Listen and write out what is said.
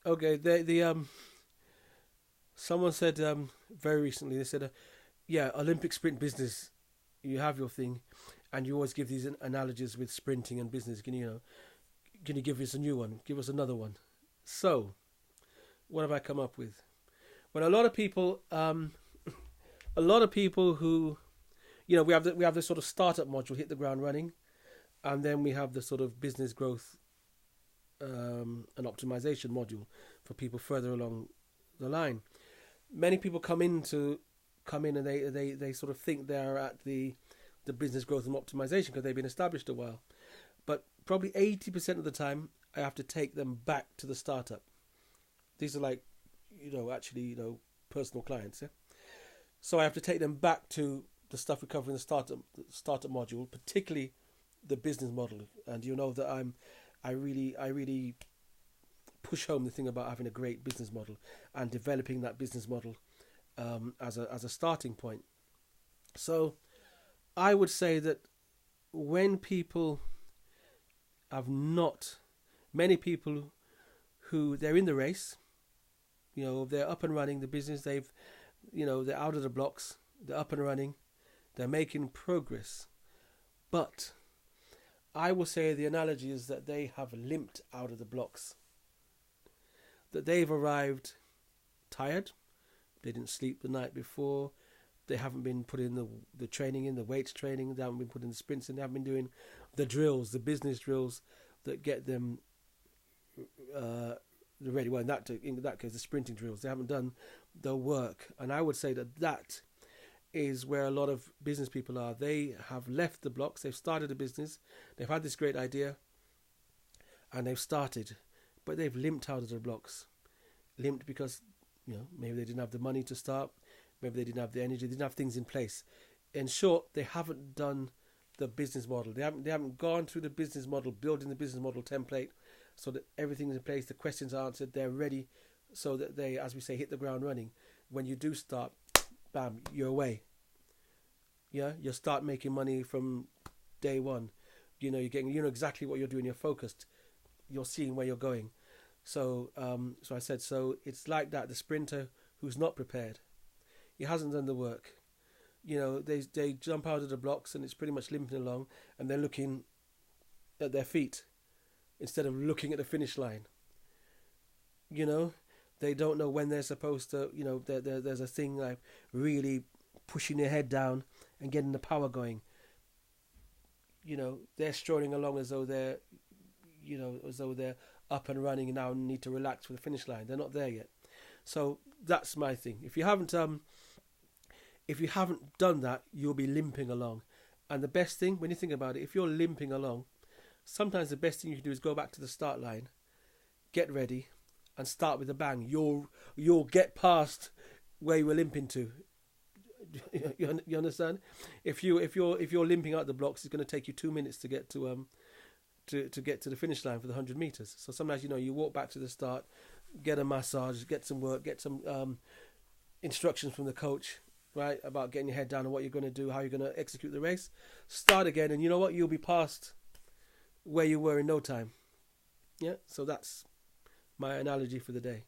Okay, someone said very recently. They said, yeah, Olympic sprint business. You have your thing, and you always give these analogies with sprinting and business. Can you give us a new one? Give us another one. So, what have I come up with? Well, a lot of people who, we have this sort of startup module, hit the ground running, and then we have the sort of business growth and optimization module for people further along the line. Many people come in and they sort of think they're at the business growth and optimization because they've been established a while, but probably 80% of the time I have to take them back to the startup. These are like, personal clients. Yeah? So I have to take them back to the stuff we cover in the startup module, particularly the business model. And you know that I really push home the thing about having a great business model and developing that business model as a starting point. So I would say that when people many people who they're in the race, they're up and running the business, they're out of the blocks, they're up and running, they're making progress. But I will say the analogy is that they have limped out of the blocks. That they've arrived tired, they didn't sleep the night before, they haven't been putting the training in, the weights training, they haven't been putting the sprints in, they haven't been doing the drills, the business drills that get them ready. Well, in that case, the sprinting drills, they haven't done the work. And I would say that is where a lot of business people are. They have left the blocks, they've started a business, they've had this great idea, and they've started, but they've limped out of the blocks. Limped because, maybe they didn't have the money to start, maybe they didn't have the energy, they didn't have things in place. In short, they haven't done the business model. They haven't gone through the business model, building the business model template, so that everything's in place, the questions are answered, they're ready, so that they, as we say, hit the ground running. When you do start, bam, you're away. Yeah, you start making money from day one. You know exactly what you're doing. You're focused. You're seeing where you're going. So I said, so it's like that. The sprinter who's not prepared, he hasn't done the work. They jump out of the blocks and it's pretty much limping along, and they're looking at their feet instead of looking at the finish line. They don't know when they're supposed to. There's a thing like really pushing their head down and getting the power going. They're strolling along as though they're up and running and now need to relax for the finish line. They're not there yet. So that's my thing. If you haven't done that, you'll be limping along. And the best thing, when you think about it, if you're limping along, sometimes the best thing you can do is go back to the start line, get ready, and start with a bang. You'll get past where you were limping to. You understand? If you're limping out the blocks, it's going to take you 2 minutes to get to get to the finish line for the 100 meters. So sometimes you walk back to the start, get a massage, get some work, get some instructions from the coach, right, about getting your head down and what you're going to do, how you're going to execute the race. Start again, and you know what? You'll be past where you were in no time. Yeah. So that's my analogy for the day.